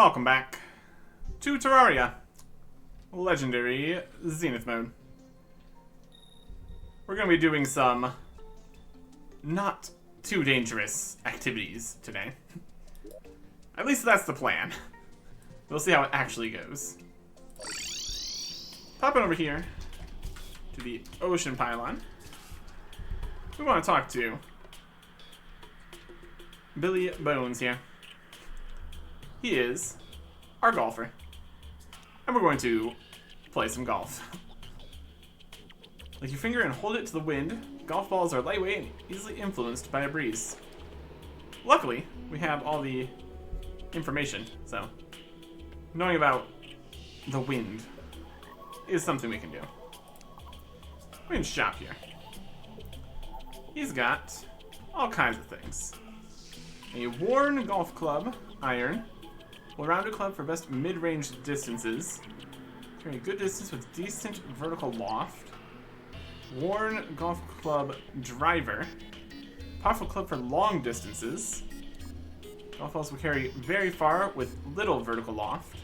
Welcome back to Terraria, Legendary Zenith mode. We're going to be doing some not too dangerous activities today. At least that's the plan. We'll see how it actually goes. Popping over here to the ocean pylon. We want to talk to Billy Bones here. He is our golfer. And we're going to play some golf. Lick your finger and hold it to the wind. Golf balls are lightweight and easily influenced by a breeze. Luckily, we have all the information, so knowing about the wind is something we can do. We can shop here. He's got all kinds of things. A worn golf club, iron. Well-rounded club for best mid-range distances. Carry a good distance with decent vertical loft. Worn golf club driver. Powerful club for long distances. Golf balls will carry very far with little vertical loft.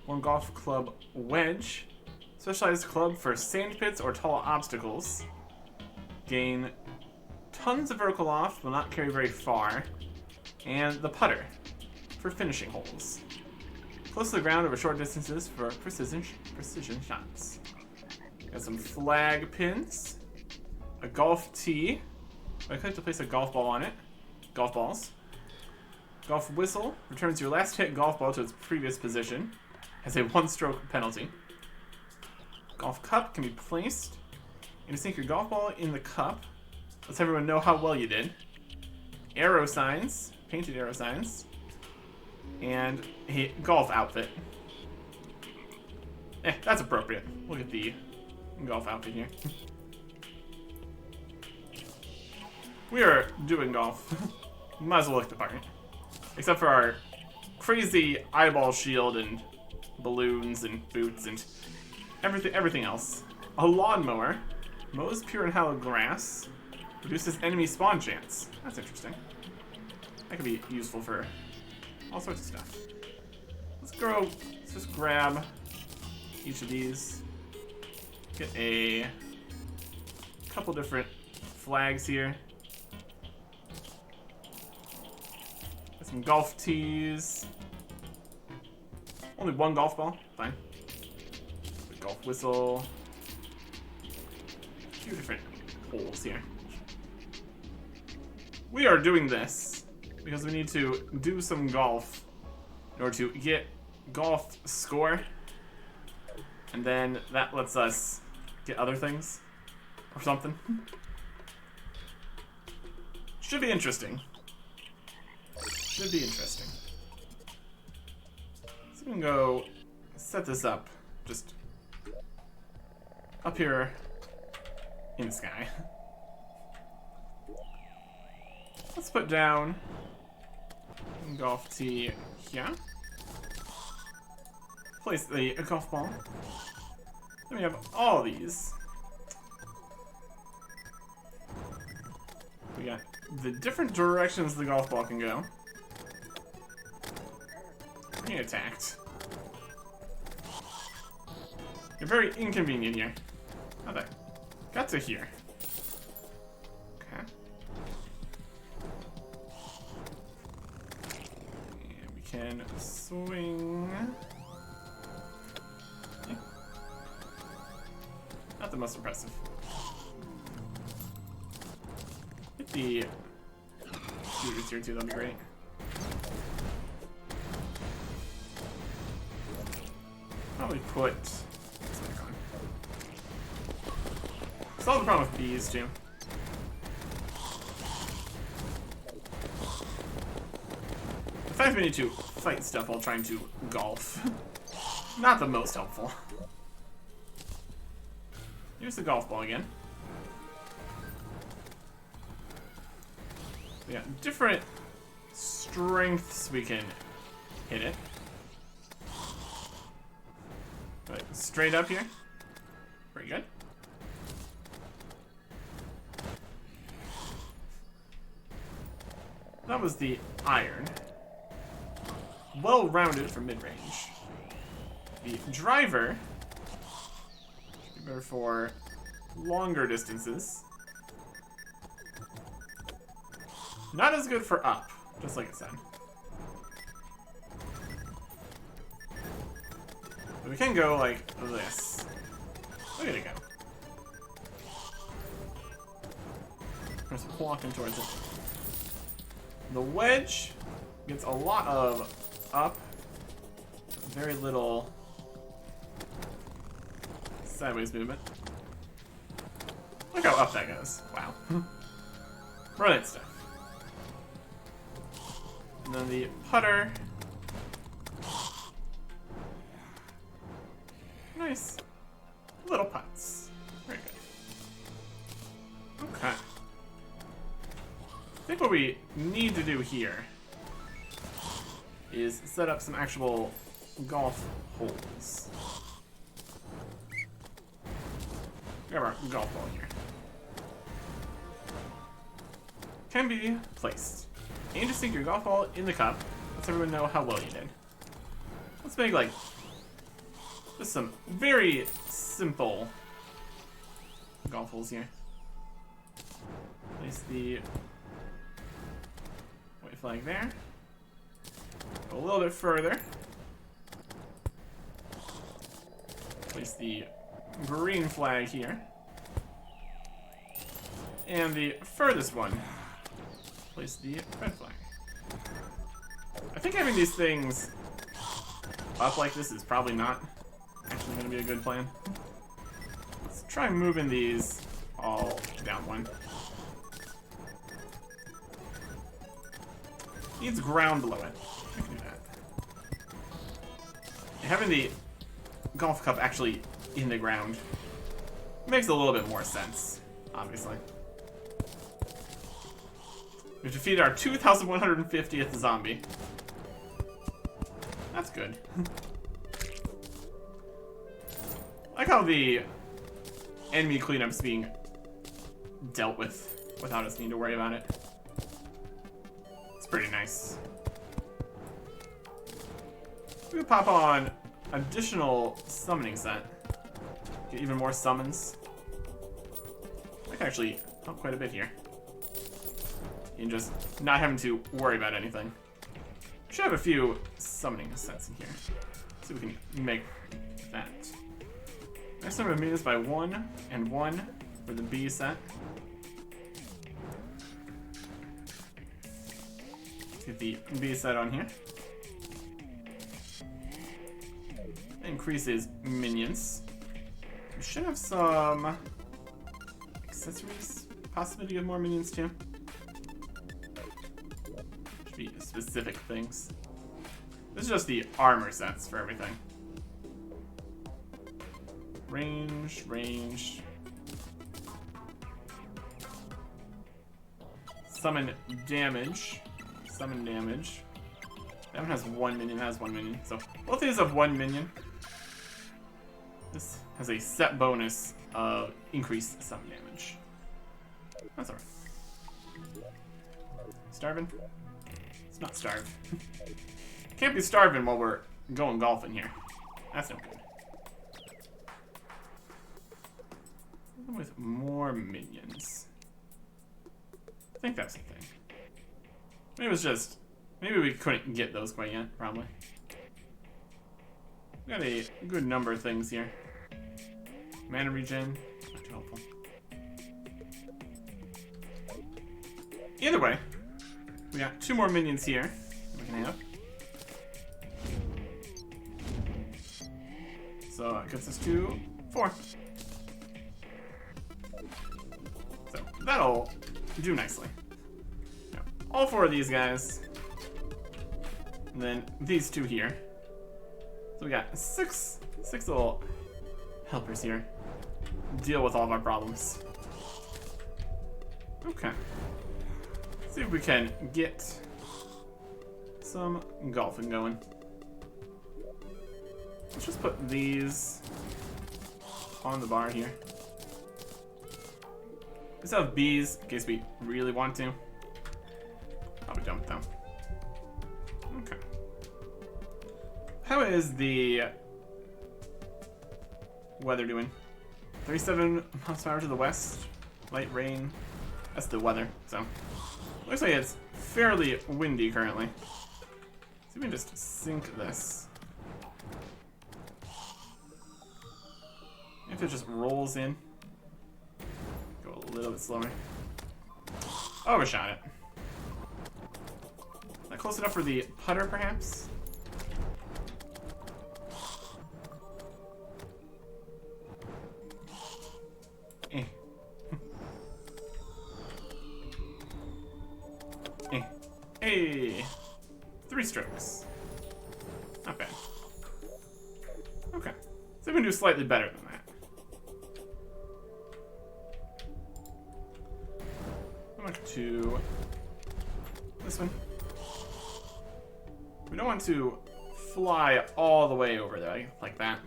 Worn golf club wedge. Specialized club for sand pits or tall obstacles. Gain tons of vertical loft, will not carry very far. And the putter for finishing holes. Close to the ground over short distances for precision shots. Got some flag pins. A golf tee. I click to place a golf ball on it. Golf balls. Golf whistle. Returns your last hit golf ball to its previous position. Has a 1-stroke penalty. Golf cup can be placed. And to sink your golf ball in the cup. Lets everyone know how well you did. Arrow signs. Painted arrow signs. And a golf outfit. That's appropriate. We'll get the golf outfit here. We are doing golf. Might as well look the part. Except for our crazy eyeball shield and balloons and boots and everything else. A lawnmower. Mows pure and hollow grass. Reduces enemy spawn chance. That's interesting. That could be useful for all sorts of stuff. Let's just grab each of these. Get a couple different flags here. Got some golf tees. Only one golf ball, fine. A golf whistle. A few different holes here. We are doing this because we need to do some golf in order to get golf score. And then that lets us get other things or something. Should be interesting. Should be interesting. So we can go set this up just up here in the sky. Let's put down golf tee here. Place the golf ball. Then we have all these. We got the different directions the golf ball can go. We're getting attacked. You're very inconvenient here. How that got to here. Can swing. Yeah. Not the most impressive. Get the shooters here too, that'd be great. Probably put this back on. Solve the problem with bees too. The fact we need to fight stuff while trying to golf. Not the most helpful. Here's the golf ball again. We got different strengths we can hit it. Right, straight up here. Pretty good. That was the iron. well-rounded for mid-range. The driver should be better for longer distances. Not as good for up, just like it said. But we can go like this. Look at it go. Just walking towards it. The wedge gets a lot of up, very little sideways movement. Look how up that goes. Wow. Brilliant stuff. And then the putter. Nice. Little putts. Very good. Okay. I think what we need to do here is set up some actual golf holes. Grab our golf ball here. Can be placed. Aim to sink your golf ball in the cup. Let's everyone know how well you did. Let's make like just some very simple golf holes here. Place the white flag there. Go a little bit further. Place the green flag here. And the furthest one, place the red flag. I think having these things up like this is probably not actually going to be a good plan. Let's try moving these all down one. Needs ground below it. I can do that. And having the golf cup actually in the ground makes a little bit more sense, obviously. We've defeated our 2,150th zombie. That's good. I like how the enemy cleanup's being dealt with without us needing to worry about it. It's pretty nice. We could pop on additional summoning set. Get even more summons. I can actually help quite a bit here. And just not having to worry about anything. We should have a few summoning sets in here. Let's see if we can make that. Next number of minions by 1 and 1 for the B set. Let's get the B set on here. Increases minions. We should have some accessories. Possibility of more minions too. Should be specific things. This is just the armor sets for everything. Range, range. Summon damage. Summon damage. That one has 1 minion, that has 1 minion. So both of these have 1 minion. This has a set bonus of increased summon damage. That's alright. Starving? It's not starved. Can't be starving while we're going golfing here. That's no good. With more minions. I think that's the thing. Maybe it was just... Maybe we couldn't get those quite yet, probably. We got a good number of things here. Mana regen, not too helpful. Either way, we got 2 more minions here that we can have. So that gets us to 4. So that'll do nicely. Yeah, all 4 of these guys. And then these 2 here. So we got 6 little helpers here. Deal with all of our problems. Okay. Let's see if we can get some golfing going. Let's just put these on the bar here. Let's have B's in case we really want to. Probably dump them. Okay. How is the weather doing? 37 miles per hour to the west. Light rain. That's the weather, so. Looks like it's fairly windy currently. So we can just sink this. If it just rolls in. Go a little bit slower. Overshot it. Not close enough for the putter, perhaps? Eh. Eh. Hey! 3 strokes. Not bad. Okay. So we can do slightly better than that. I want to this one. We don't want to fly all the way over there like that.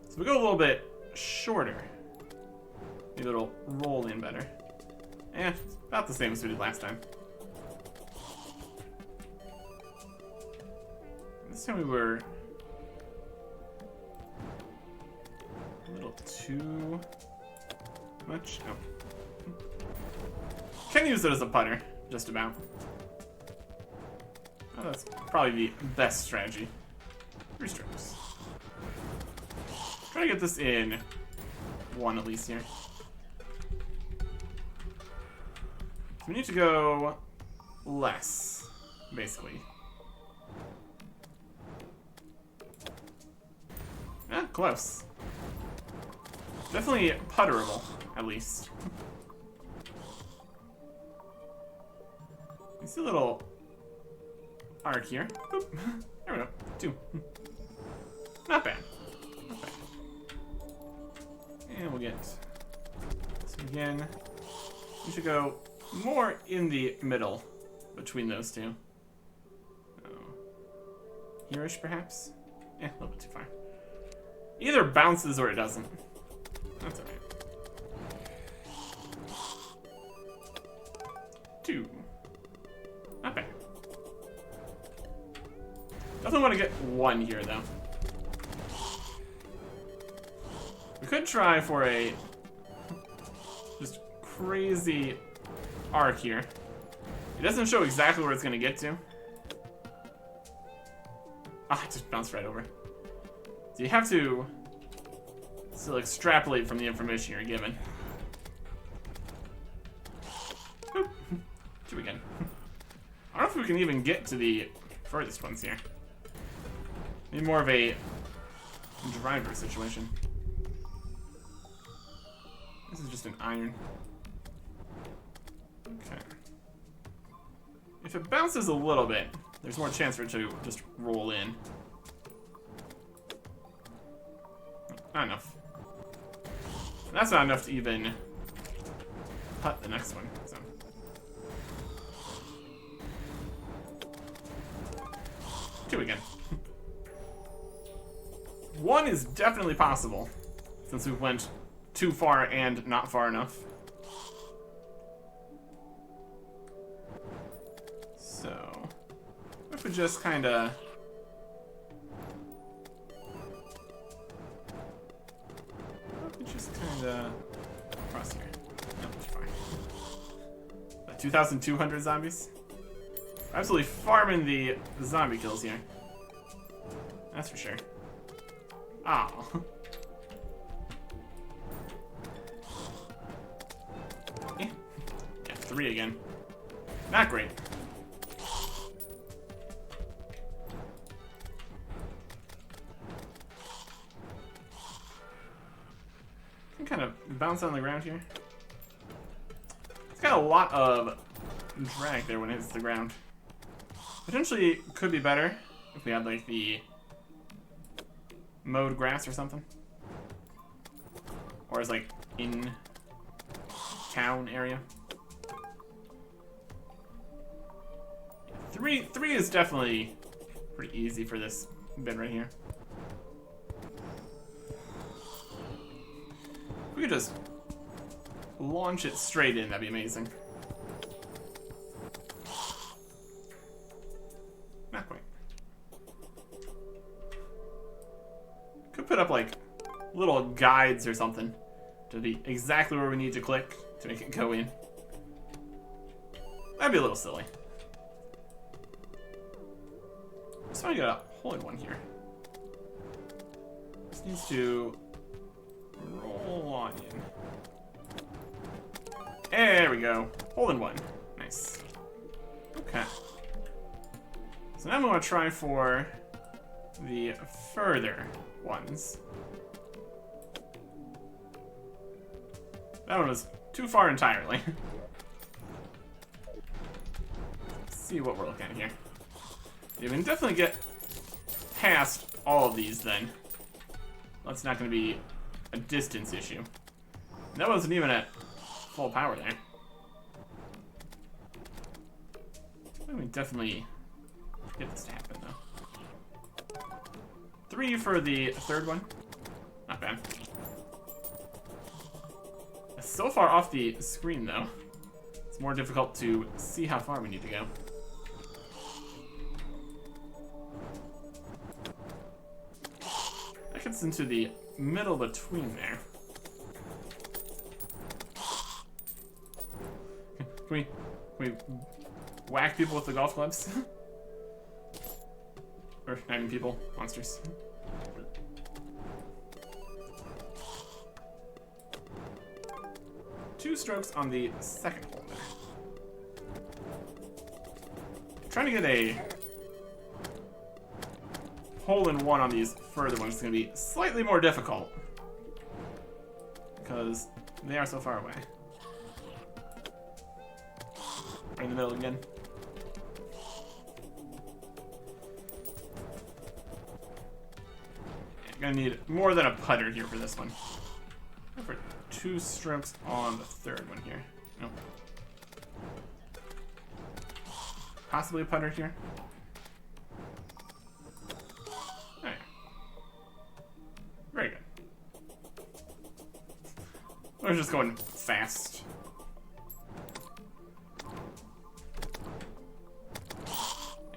So we go a little bit shorter. Maybe it'll roll in better. Eh, it's about the same as we did last time. This time we were a little too much. Oh. Can use it as a putter, just about. Oh, that's probably the best strategy. 3 strokes. Try to get this in 1 at least here. So we need to go less, basically. Eh, close. Definitely putterable, at least. You see a little arc here. Boop. There we go. 2. Not bad. Not bad. And we'll get this again. We should go more in the middle between those two. Oh. Here-ish, perhaps? Eh, a little bit too far. Either bounces or it doesn't. That's alright. 2. Not bad. Definitely want to get 1 here, though. We could try for a just crazy arc here. It doesn't show exactly where it's going to get to. Ah, it just bounced right over. So you have to still extrapolate from the information you're given. Boop. 2 again. I don't know if we can even get to the furthest ones here. Maybe more of a driver situation. This is just an iron. Okay. If it bounces a little bit, there's more chance for it to just roll in. Not enough. That's not enough to even putt the next one. So. Two again. 1 is definitely possible, since we went too far and not far enough. So, if we just kind of across here. No, it's fine. 2,200 zombies. Absolutely farming the zombie kills here. That's for sure. Oh. Yeah, 3 again. Not great. Can kind of bounce on the ground here. It's got a lot of drag there when it hits the ground. Potentially could be better if we had like the mowed grass or something. Or as like in town area. 3 is definitely pretty easy for this bit right here. If we could just launch it straight in, that'd be amazing. Not quite. could put up like little guides or something to be exactly where we need to click to make it go in. That'd be a little silly. Just want to get a hole in one here. This needs to roll on in. There we go. Hole in one. Nice. Okay. So now I'm going to try for the further ones. That one was too far entirely. Let's see what we're looking at here. You can definitely get past all of these then. That's not going to be a distance issue. That wasn't even at full power there. We can definitely get this to happen though. 3 for the third one. Not bad. It's so far off the screen though. It's more difficult to see how far we need to go. That gets into the middle between there. Can we whack people with the golf clubs? Or not even people, monsters. Two strokes on the second hole there. Trying to get a hole in one on these further ones is going to be slightly more difficult because they are so far away. Right in the middle again. Yeah, gonna need more than a putter here for this one. For 2 strokes on the third one here. Nope. Possibly a putter here. Alright. Very good. We're just going fast.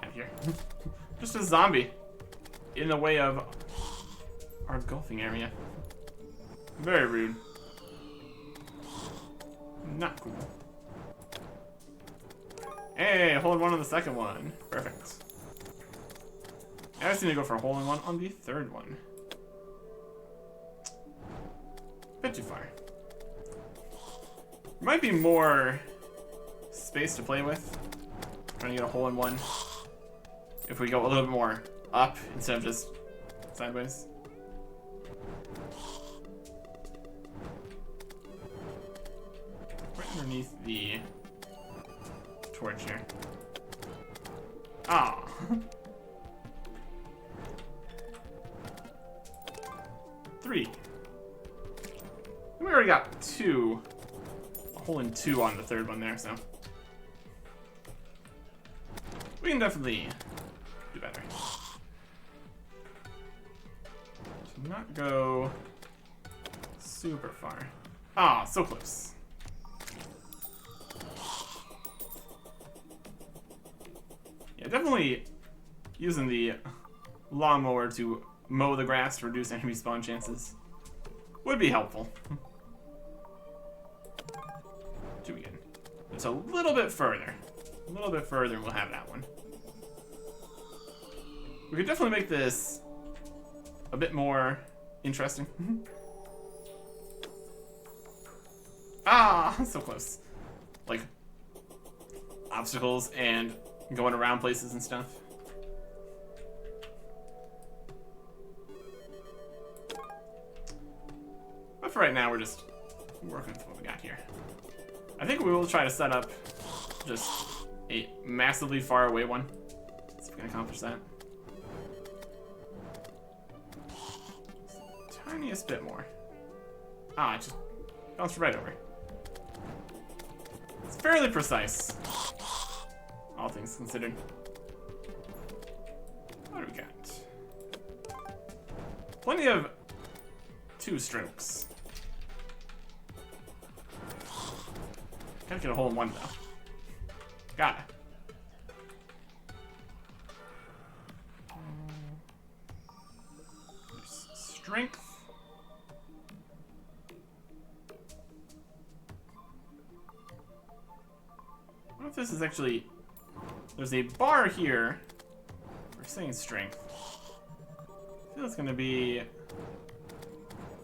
Out here. Just a zombie in the way of our golfing area. Very rude. Not cool. Hey, hole in one on the second one. Perfect. Now I just need to go for a hole in one on the third one. Bit too far. Might be more space to play with. Trying to get a hole in one. If we go a little bit more up instead of just sideways. Right underneath the torch here. Ah. Three. We already got 2. A hole in 2 on the third one there, so we can definitely do better. To not go super far. Ah, so close. Yeah, definitely using the lawnmower to mow the grass to reduce enemy spawn chances would be helpful. Do we get just a little bit further? A little bit further and we'll have that one. We could definitely make this a bit more interesting. Ah, so close. Like obstacles and going around places and stuff. But for right now, we're just working with what we got here. I think we will try to set up just a massively far away one. Let's see if we can accomplish that. Just the tiniest bit more. Ah, it just bounced right over. It's fairly precise, all things considered. What do we got? Plenty of 2 strokes. Gotta get a hole in one though. Got it. There's strength. I wonder if this is actually... There's a bar here for saying strength. I feel it's going to be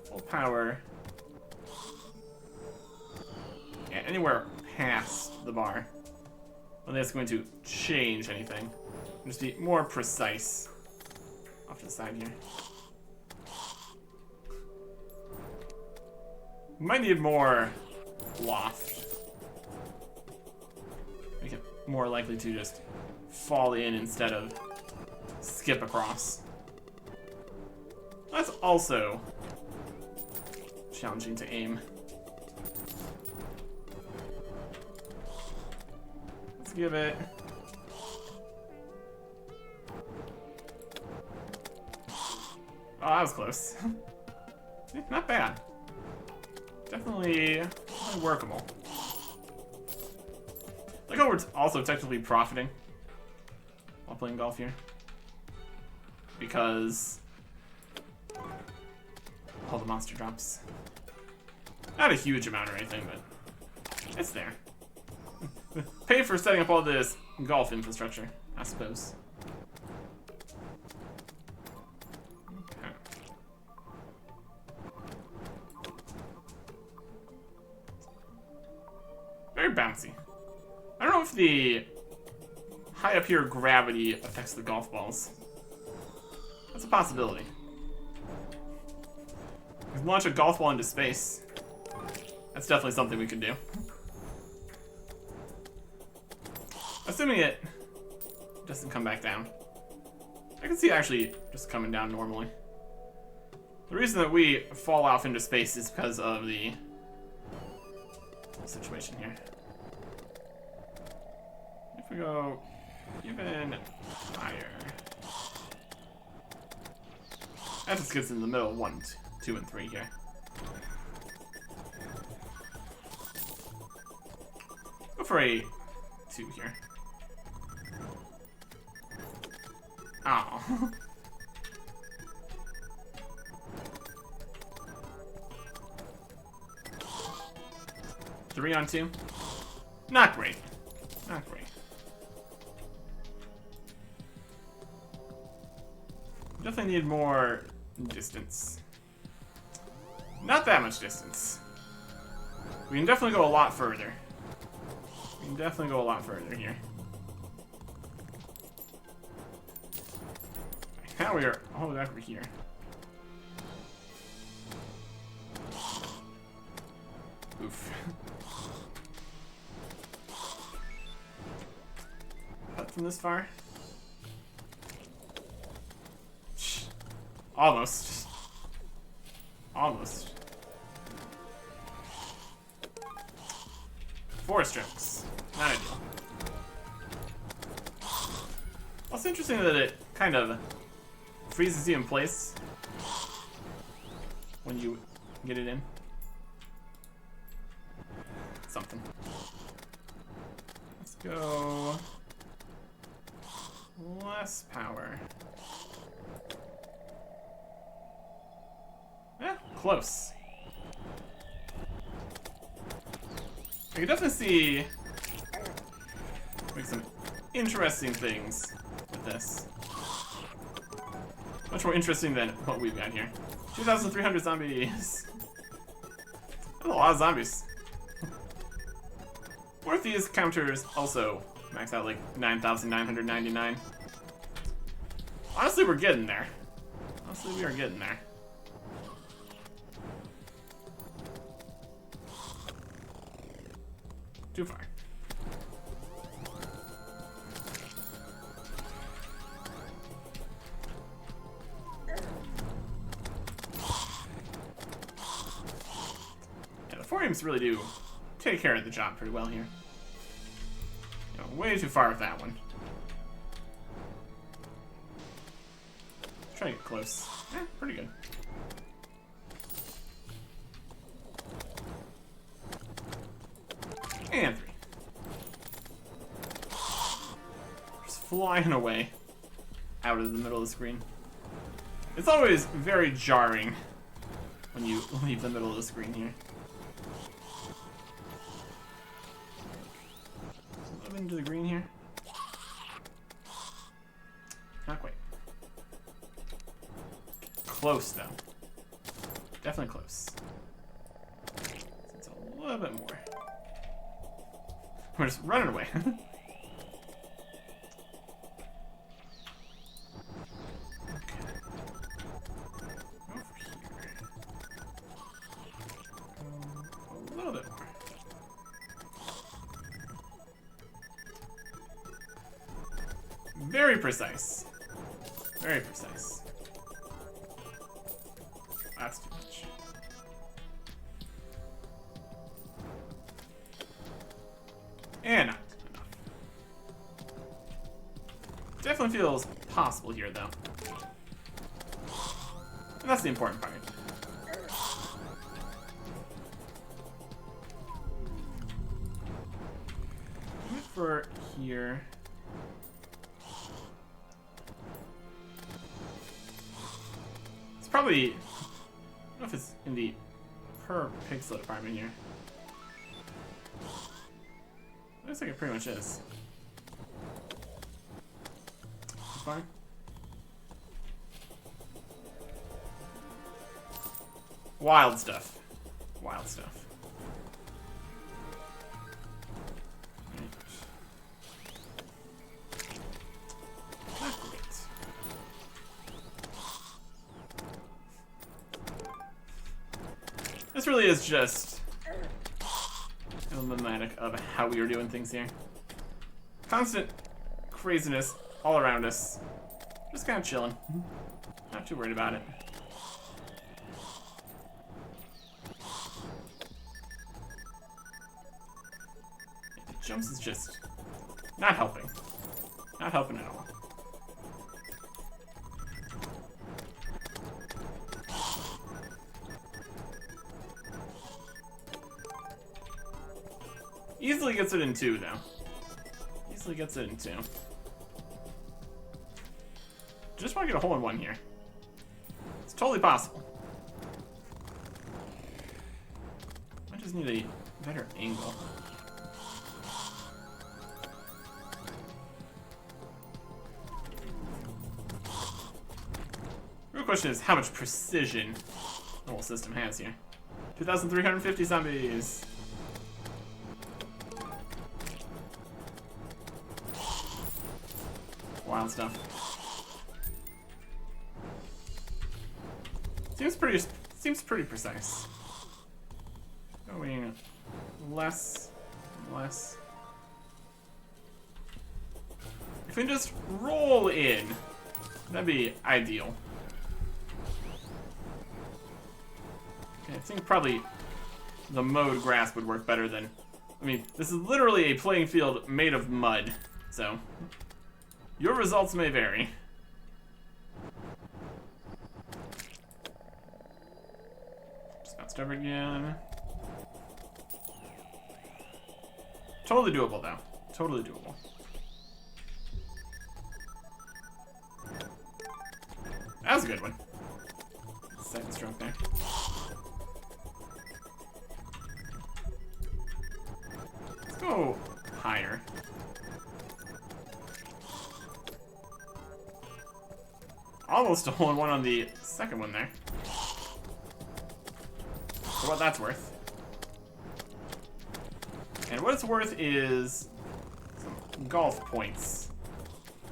full power. Yeah, anywhere past the bar. I don't think it's going to change anything. Just be more precise. Off to the side here. Might need more loft. Make it more likely to just fall in instead of skip across. That's also challenging to aim. Let's give it... Oh, that was close. Not bad. Definitely workable. Like how we're also technically profiting while playing golf here. Because all the monster drops. Not a huge amount or anything, but it's there. Pay for setting up all this golf infrastructure, I suppose. Very bouncy. I don't know if the high up here gravity affects the golf balls. That's a possibility. We can launch a golf ball into space. That's definitely something we could do. Assuming it doesn't come back down. I can see it actually just coming down normally. The reason that we fall off into space is because of the situation here. If we go even higher, that just gets in the middle of 1, 2, and 3 here. Go for a 2 here. Oh. Three on 2. Not great. Not great. Definitely need more distance. Not that much distance. We can definitely go a lot further. We can definitely go a lot further here. Now we are all the way over here. Oof. Cut from this far? Almost. Almost. 4 strokes. Not ideal. Well, it's interesting that it kind of freezes you in place when you get it in. Something. Let's go less power. Yeah, close. I can definitely see make some interesting things with this. Much more interesting than what we've got here. 2,300 zombies. That's a lot of zombies. What if these counters also max out like 9,999? Honestly, we're getting there. Honestly, we are getting there. Too far. Yeah, the Thoriums really do take care of the job pretty well here. You know, way too far with that one. Try to get close. Yeah, pretty good. And 3. Just flying away out of the middle of the screen. It's always very jarring when you leave the middle of the screen here. A little bit into the green here. Not quite. Close, though. Definitely close. It's a little bit more. We're just running away. A little bit more. Very precise. Very precise. That's too much. And not enough. Definitely feels possible here, though. And that's the important part. For here. It's probably, I don't know if it's in the per pixel department here. Looks like it pretty much is. Fine. Wild stuff. Wild stuff. This really is just emblematic of how we are doing things here. Constant craziness all around us. Just kind of chilling. Not too worried about it. The jumps is just not helping. Not helping at all. Easily gets it in 2, though. Easily gets it in 2. Just want to get a hole in 1 here. It's totally possible. I just need a better angle. The real question is how much precision the whole system has here. 2,350 zombies. Wild stuff. Seems pretty precise. Going less and less. If we can just roll in, that'd be ideal. Okay, I think probably the mode grasp would work better than. I mean, this is literally a playing field made of mud, so. Your results may vary. Just bounced over again. Totally doable, though. Totally doable. That was a good one. Second stroke there. Let's go higher. Almost a hole in 1 on the second one there. For what that's worth. And what it's worth is some golf points.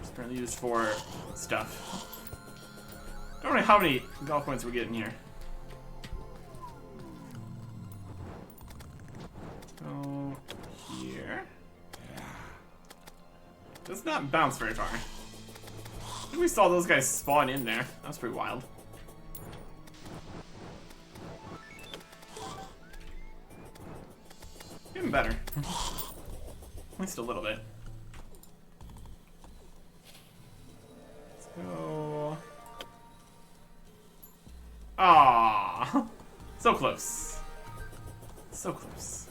Just apparently used for stuff. Don't know how many golf points we're getting here. Go here. Does not bounce very far. I think we saw those guys spawn in there. That was pretty wild. Getting better. At least a little bit. Let's go. Ah, so close. So close.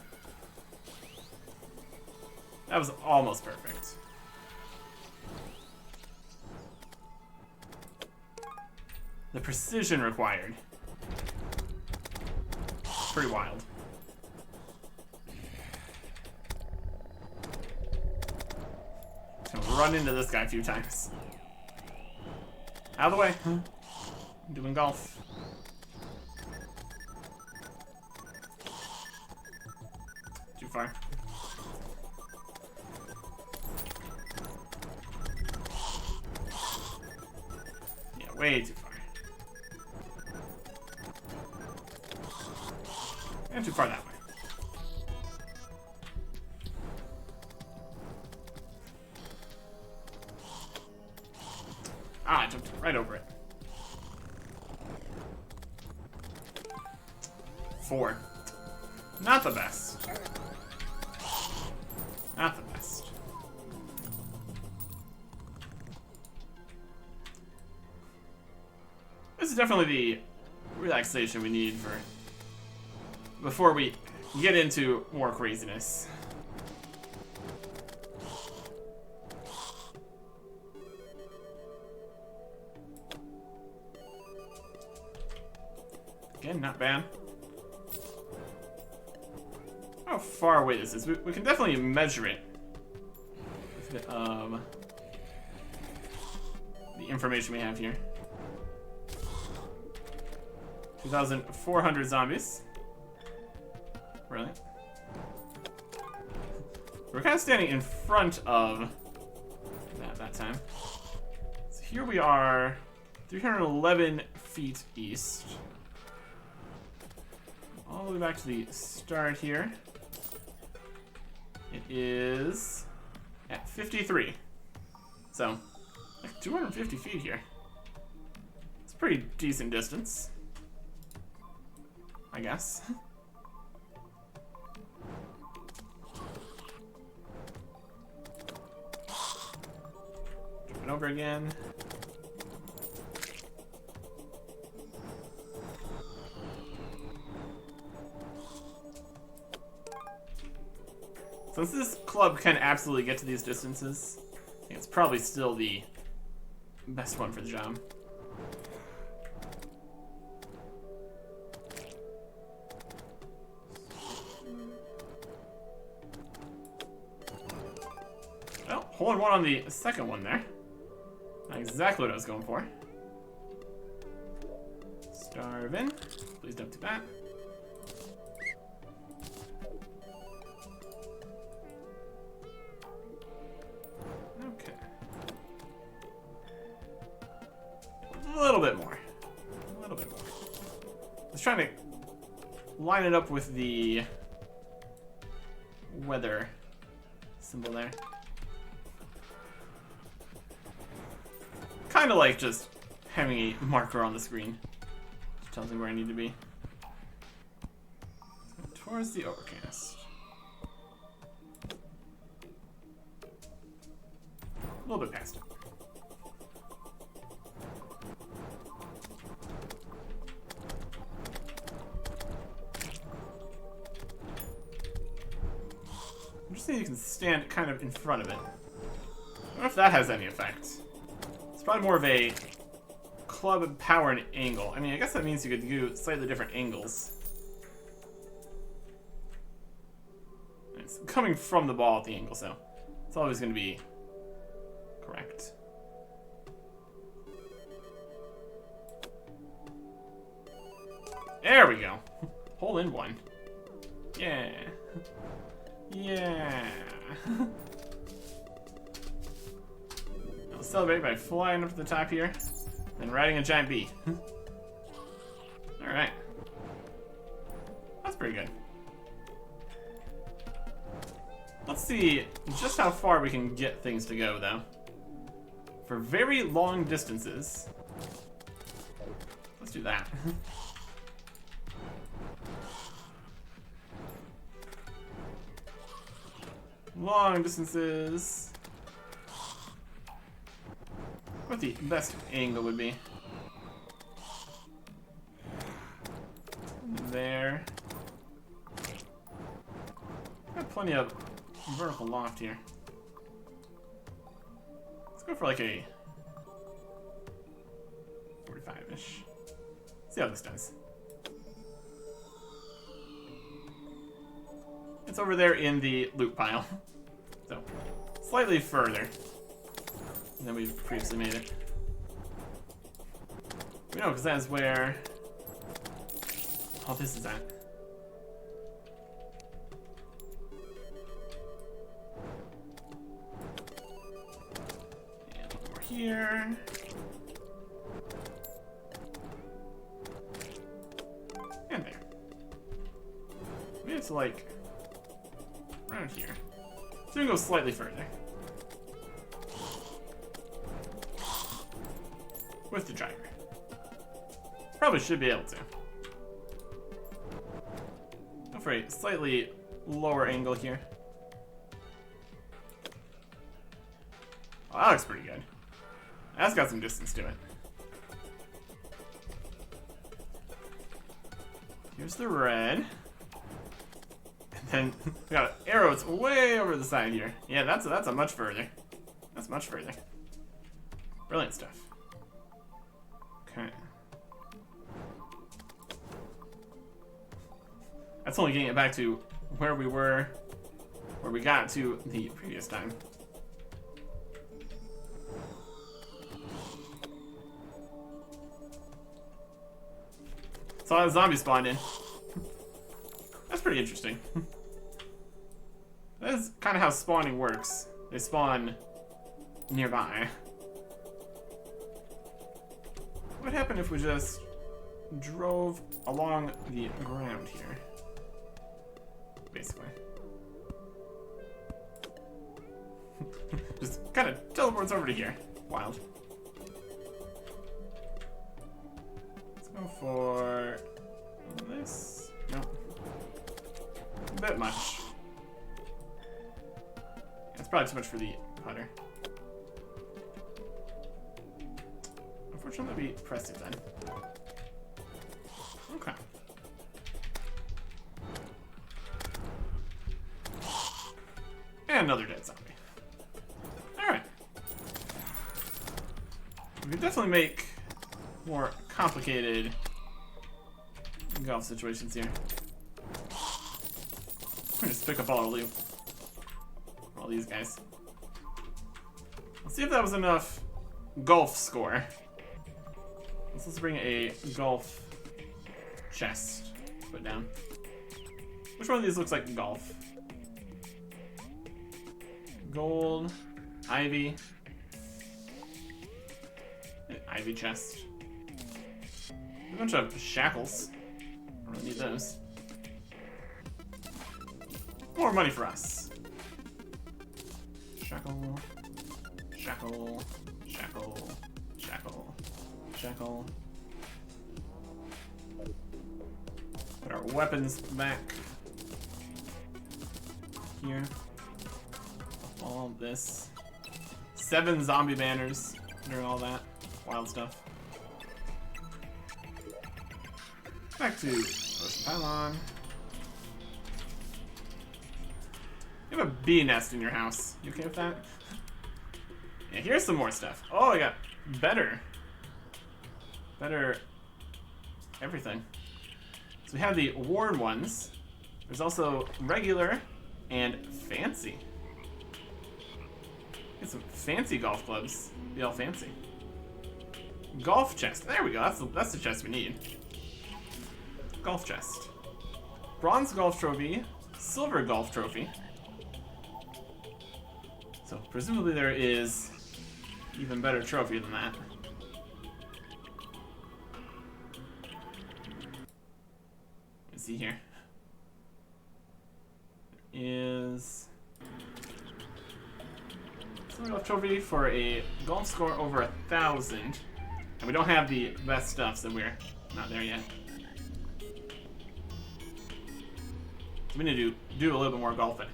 That was almost perfect. The precision required. Pretty wild. Just gonna run into this guy a few times. Out of the way. I'm doing golf. Too far. Yeah, way too far. And too far that way. Ah, I jumped right over it. 4. Not the best. Not the best. This is definitely the relaxation we need for before we get into more craziness. Again, not bad. How far away this is? We can definitely measure it with the information we have here. 2,400 zombies. Brilliant. We're kind of standing in front of that time. So here we are, 311 feet east. All the way back to the start here. It is at 53. So, like 250 feet here. It's a pretty decent distance, I guess. Jumping over again. Since this club can absolutely get to these distances, I think it's probably still the best one for the job. Well, hole in one on the second one there. Not exactly what I was going for. Starving. Please don't do that. Okay. A little bit more. A little bit more. I was trying to line it up with the weather symbol there. Kind of like just having a marker on the screen. Which tells me where I need to be. Towards the overcast. A little bit past it. I'm just thinking you can stand kind of in front of it. I don't know if that has any effect. It's probably more of a club power and angle. I mean, I guess that means you could do slightly different angles. It's coming from the ball at the angle, so it's always going to be correct. There we go. Hole in one. Yeah. Yeah. I'll celebrate by flying up to the top here and riding a giant bee. Alright. That's pretty good. Let's see just how far we can get things to go, though. For very long distances. Let's do that. Long distances. What the best angle would be. There. Got plenty of vertical loft here. Let's go for like a 45-ish. See how this does. It's over there in the loot pile. So, slightly further than we've previously made it. We know, because that's where all this is at. And over here. And there. We have to, like, around here. So we can go slightly further. With the driver. Probably should be able to. Go for a slightly lower angle here. Oh, that looks pretty good. That's got some distance to it. Here's the red. And then we got an arrow. It's way over the side here. Yeah, that's a much further. That's much further. Brilliant stuff. Okay. That's only getting it back to where we were, where we got to the previous time. So a zombie spawned in. That's pretty interesting. That is kind of how spawning works. They spawn nearby. What would happen if we just drove along the ground here? Basically. Just kind of teleports over to here. Wild. Let's go for this. Nope. A bit much. That's probably too much for the putter. Unfortunately, we pressed it then. Okay. And another dead zombie. Alright. We can definitely make more complicated golf situations here. I'm gonna just pick up all these guys. Let's see if that was enough golf score. Let's bring a golf chest to put down. Which one of these looks like golf? Gold, ivy, ivy chest. A bunch of shackles. I don't really need those. More money for us. Shackle, shackle, shackle, shackle, shackle. Put our weapons back here. All this. 7 zombie banners during all that wild stuff. Back to Ocean Pylon. You have a bee nest in your house. You okay with that? Yeah, here's some more stuff. Oh, I got better everything. So we have the worn ones. There's also regular and fancy. Get some fancy golf clubs. Be all fancy. Golf chest. There we go. That's the chest we need. Golf chest. Bronze golf trophy. Silver golf trophy. So presumably there is even better trophy than that. Let's see here. There is silver golf trophy for a golf score over 1,000, and we don't have the best stuff, so we're not there yet. So we need to do a little bit more golfing.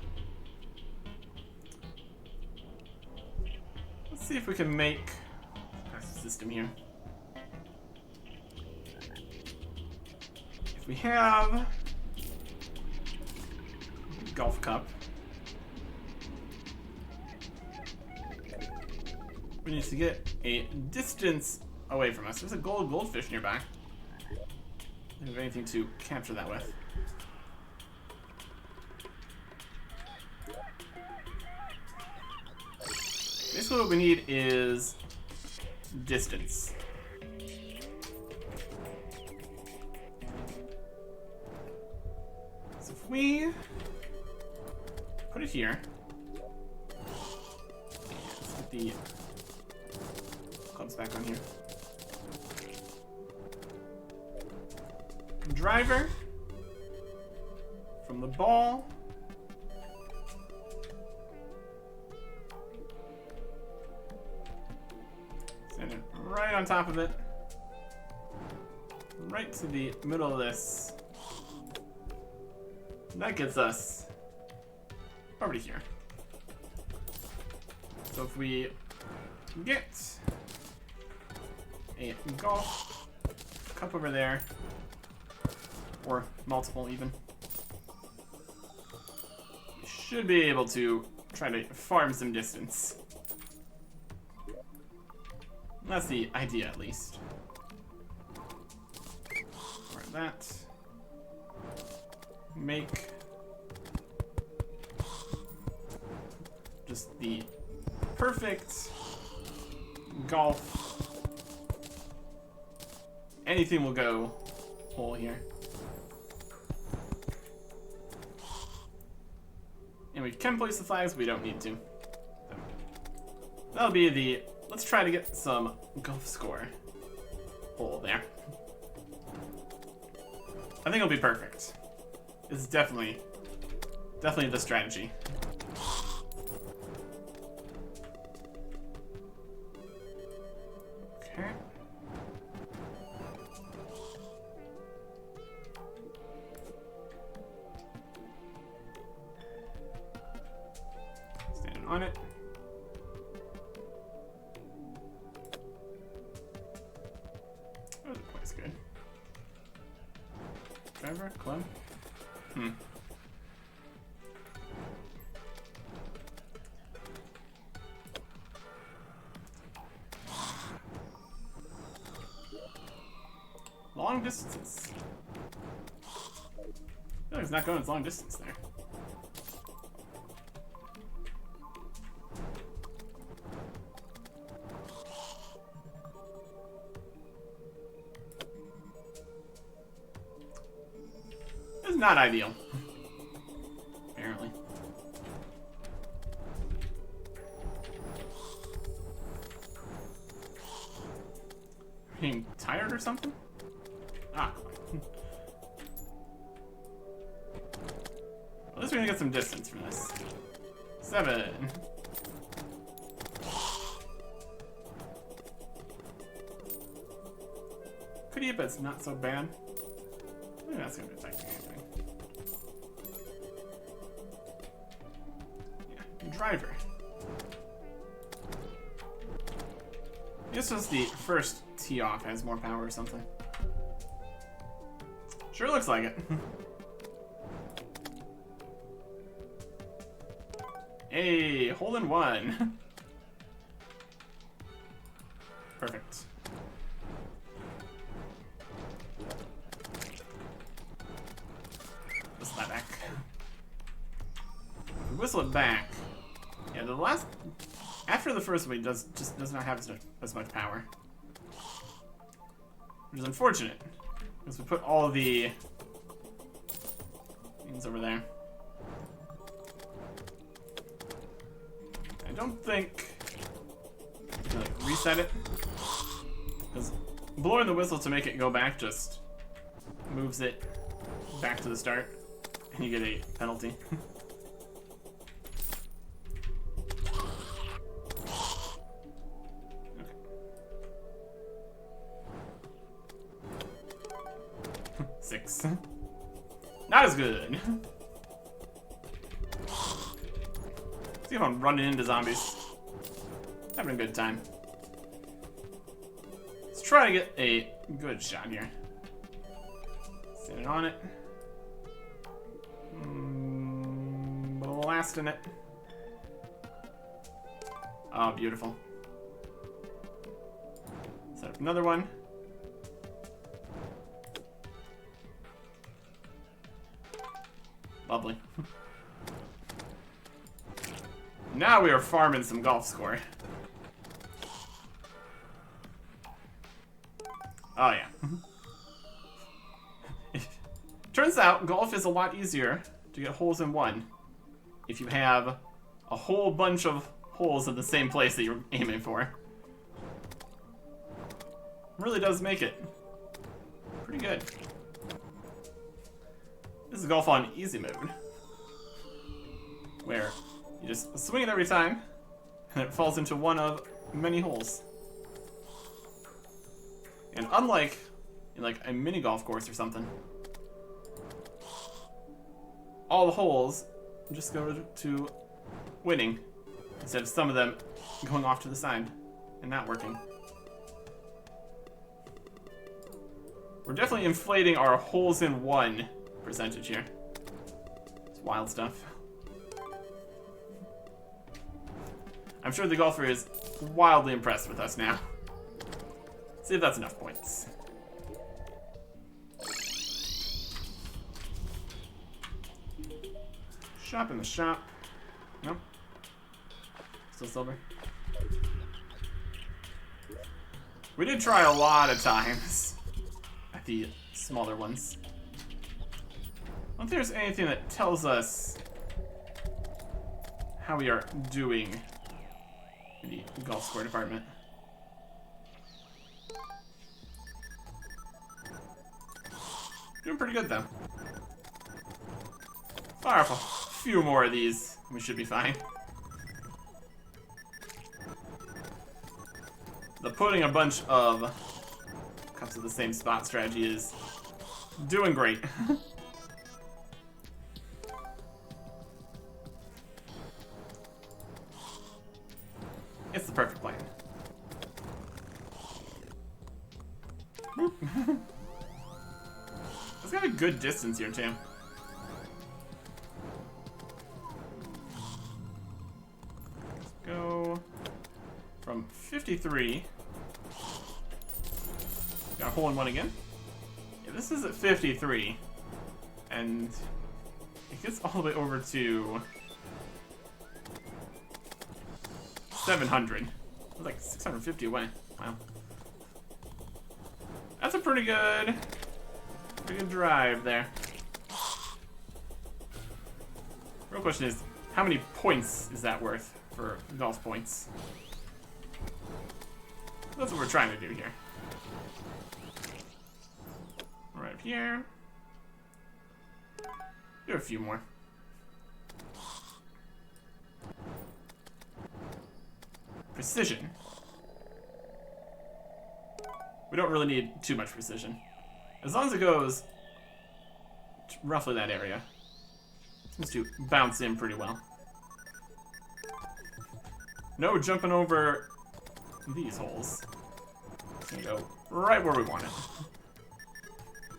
Let's see if we can make a system here. If we have a golf cup, we need to get a distance away from us. There's a goldfish nearby. I don't have anything to capture that with. Basically what we need is distance. So if we put it here, let's get the clubs back on here. Driver from the ball. Stand it right on top of it. Right to the middle of this. That gets us over to here. So if we get a golf cup over there, or multiple even, we should be able to try to farm some distance. That's the idea, at least. Or that. Make just the perfect golf. Anything will go hole here. And we can place the flags, we don't need to. So, that'll be the, let's try to get some golf score hole there. I think it'll be perfect. It's definitely the strategy. Okay. Standing on it. That was quite good. Driver, club. Long distances. No, he's not going as long distance there. It's not ideal. Apparently. Being tired or something? Ah. At least we're gonna get some distance from this. 7. Could eat, but it's not so bad. I think that's gonna be affecting anything. Yeah, driver. This was the first tee off, has more power or something. Sure looks like it. Hey, hole in one. Perfect. Whistle that back. Whistle it back. Yeah, the last, after the first one, it just does not have as much power, which is unfortunate. Because we put all the things over there. I don't think we can, like, reset it. Because blowing the whistle to make it go back just moves it back to the start. And you get a penalty. Six. Not as good. See if I'm running into zombies. Having a good time. Let's try to get a good shot here. Standing on it. Blasting it. Oh, beautiful. So Another one. Lovely. Now we are farming some golf score. Oh yeah. Turns out golf is a lot easier to get holes in one if you have a whole bunch of holes in the same place that you're aiming for. Really does make it pretty good. This is golf on easy mode, where you just swing it every time and it falls into one of many holes. And unlike in like a mini golf course or something, all the holes just go to winning instead of some of them going off to the side and not working. We're definitely inflating our holes in one percentage here. It's wild stuff. I'm sure the golfer is wildly impressed with us now. See if that's enough points. Shop in the shop. No? Still silver? We did try a lot of times at the smaller ones. I don't think there's anything that tells us how we are doing in the golf score department. Doing pretty good though. Fire off a few more of these, we should be fine. The putting a bunch of cups of the same spot strategy is doing great. It's the perfect plan. It's got a good distance here too. Let's go from 53. Got a hole in one again. Yeah, this is at 53. And it gets all the way over to 700. It's like 650 away. Wow. That's a pretty good drive there. Real question is, how many points is that worth for golf points? That's what we're trying to do here. Right up here. Do a few more. Precision. We don't really need too much precision. As long as it goes to roughly that area. It seems to bounce in pretty well. No jumping over these holes. It's gonna go right where we want it.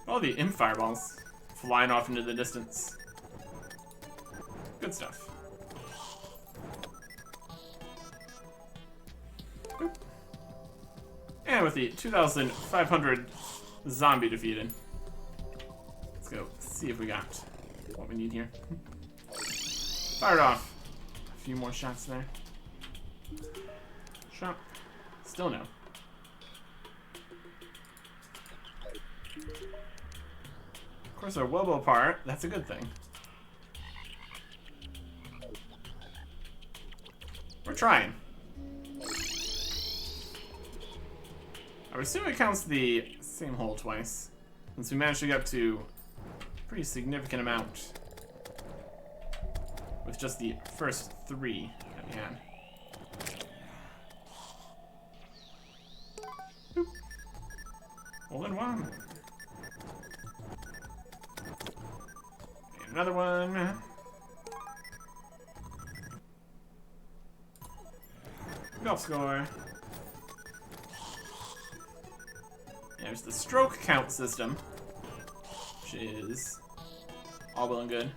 All the imp fireballs flying off into the distance. Good stuff. Boop. And with the 2,500 zombie defeated, let's go see if we got what we need here. Fired off a few more shots there. Shot. Still no. Of course, our Wobo apart. That's a good thing. We're trying. I would assume it counts the same hole twice, since we managed to get up to a pretty significant amount with just the first 3 that we had. Boop. Hole in one. And another one. Golf score. There's the stroke count system, which is all well and good.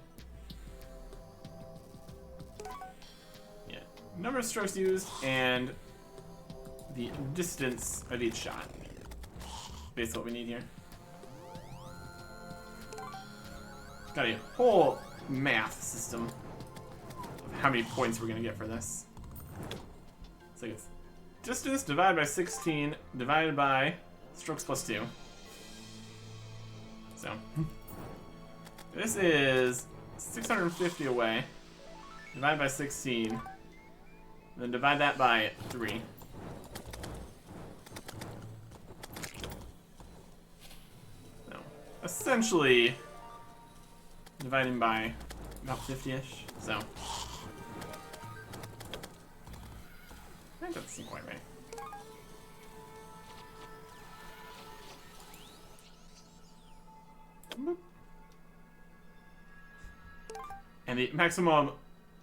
Yeah, number of strokes used and the distance of each shot. basically what we need here. Got a whole math system of how many points we're gonna get for this. So it's distance divided by 16 divided by strokes plus 2. So this is 650 away. Divide by 16. Then divide that by 3. So essentially dividing by about 50-ish. So I think that's quite right. Boop. And the maximum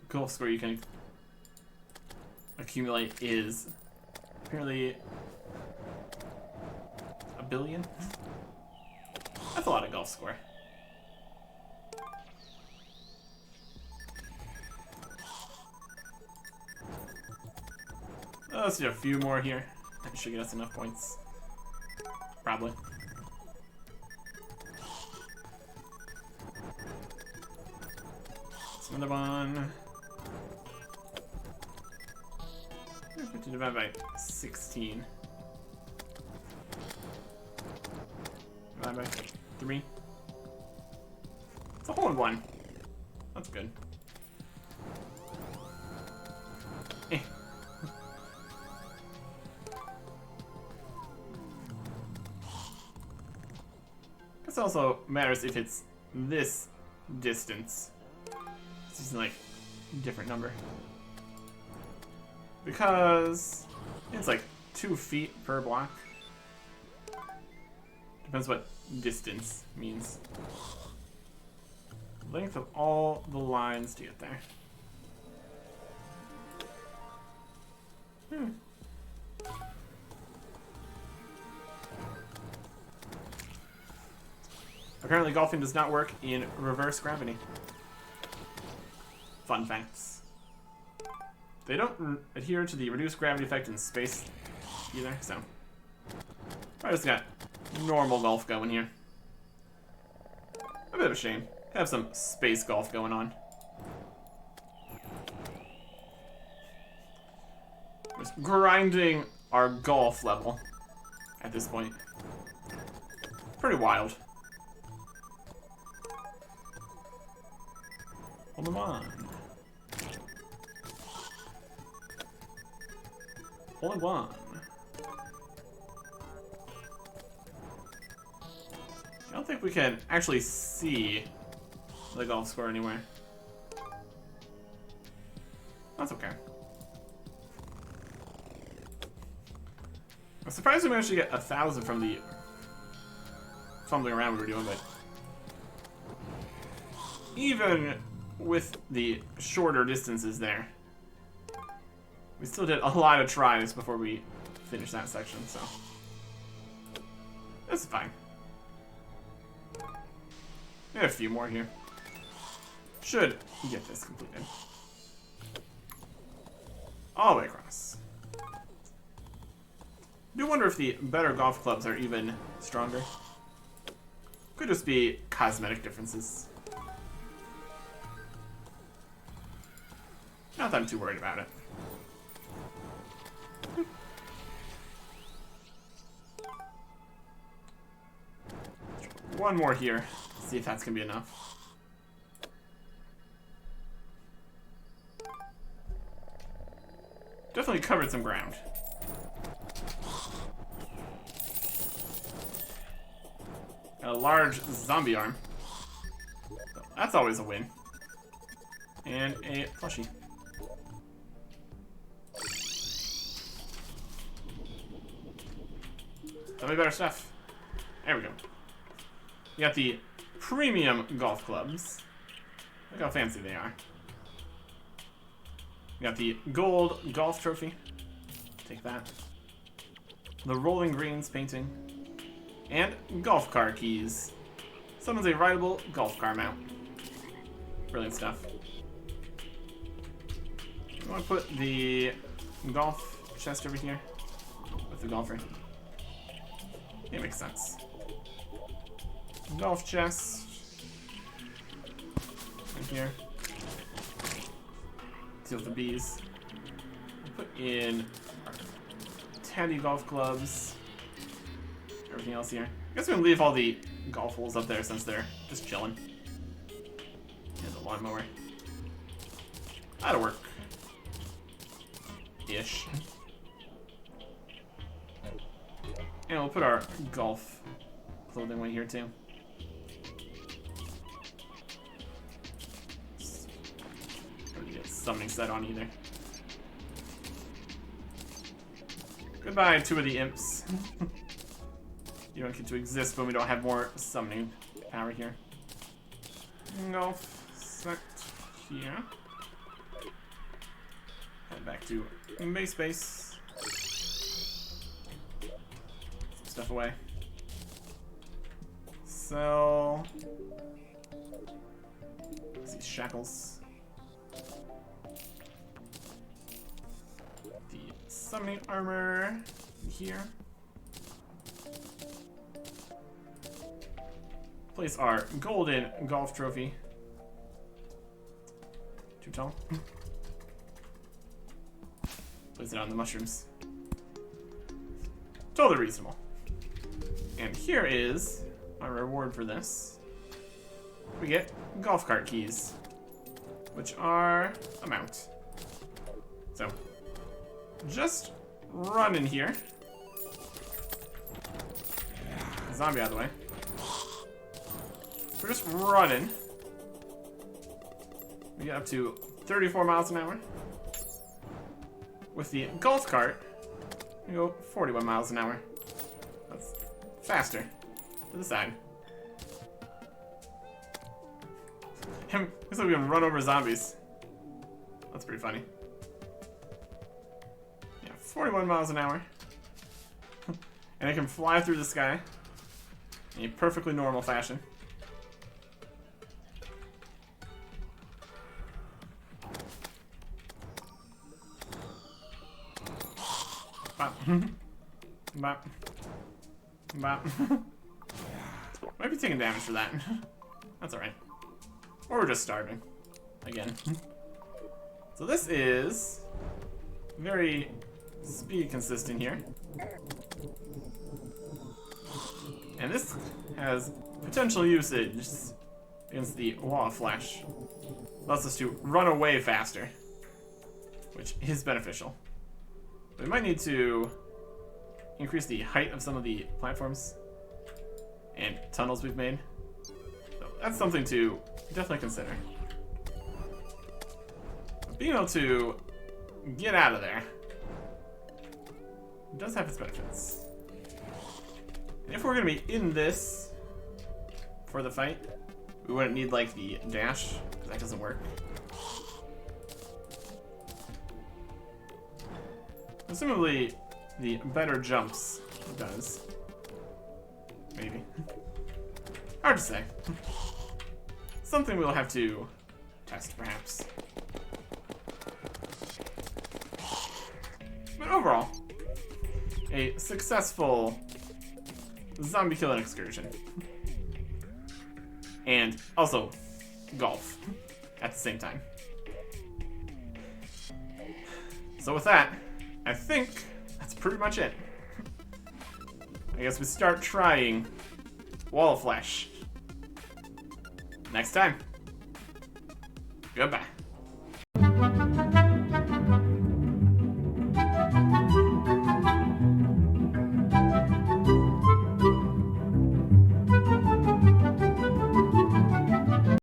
golf score you can accumulate is apparently 1 billion. That's a lot of golf score. Let's do a few more here. That should get us enough points. Probably. Another one. 50 divided by 16. Divided by 3. It's a hole in one. That's good. Eh. This also matters if it's this distance. It's using like a different number. Because it's like 2 feet per block. Depends what distance means. Length of all the lines to get there. Apparently golfing does not work in reverse gravity. Fun facts. They don't adhere to the reduced gravity effect in space either, so I just got normal golf going here. A bit of a shame. Have some space golf going on. Just grinding our golf level at this point. Pretty wild. Hold them on. Only one. I don't think we can actually see the golf score anywhere. That's okay. I'm surprised we managed to get 1,000 from the fumbling around we were doing, but even with the shorter distances there, we still did a lot of tries before we finished that section, so that's fine. We have a few more here. Should get this completed. All the way across. Do wonder if the better golf clubs are even stronger. Could just be cosmetic differences. Not that I'm too worried about it. One more here. See if that's gonna be enough. Definitely covered some ground. Got a large zombie arm. So that's always a win. And a plushie. Tell me better stuff. There we go. You got the premium golf clubs. Look how fancy they are. You got the gold golf trophy. Take that. The rolling greens painting. And golf car keys. Someone's a rideable golf car mount. Brilliant stuff. I want to put the golf chest over here with the golfer. It makes sense. Golf chest. Right here. Deal with the bees. We'll put in our Teddy golf clubs. Everything else here. I guess we can leave all the golf holes up there since they're just chilling. Here's a lawnmower. That'll work. Ish. And we'll put our golf clothing away here too. Don't get summoning set on either. Goodbye, two of the imps. You don't get to exist when we don't have more summoning power here. Golf set here. Head back to base. Some stuff away. Sell these shackles. The summoning armor here. Place our golden golf trophy. Too tall. Place it on the mushrooms. Totally reasonable. And here is our reward for this. We get golf cart keys, which are a mount. So, just run in here. Zombie out of the way. We're just running. We get up to 34 miles an hour. With the golf cart, we go 41 miles an hour. That's faster. To the side. Looks like we can run over zombies. That's pretty funny. Yeah, 41 miles an hour. And it can fly through the sky in a perfectly normal fashion. Bop. Bop. Bop. Might be taking damage for that. That's alright. Or we're just starving. Again. So this is very speed consistent here. And this has potential usage against the wall of flash. Allows us to run away faster, which is beneficial. We might need to increase the height of some of the platforms and tunnels we've made. So that's something to definitely consider. But being able to get out of there does have its benefits. And if we're going to be in this for the fight, we wouldn't need like the dash, because that doesn't work. Presumably, the better jumps does. Maybe. Hard to say. Something we'll have to test, perhaps. But overall, a successful zombie killing excursion. And also, golf at the same time. So with that, I think that's pretty much it. I guess we start trying Wall of Flesh next time. Goodbye.